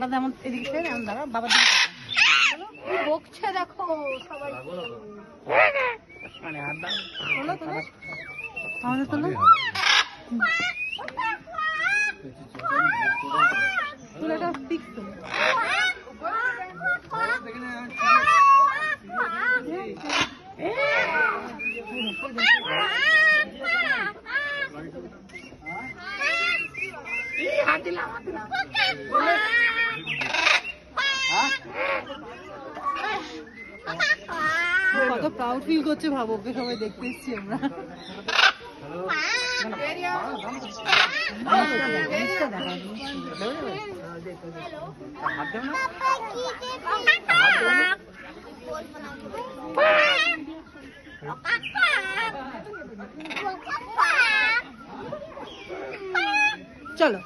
বাবাটা যেমন এদিকে এমন দাঁড়া, বাবার দিকে বকছে দেখো সবাই। আমাদের তোলো তুলেটা পিক তোলো। কত প্রাউড ফিল করছে ভাবো, ওকে সবাই দেখতে এসছি আমরা। চলো।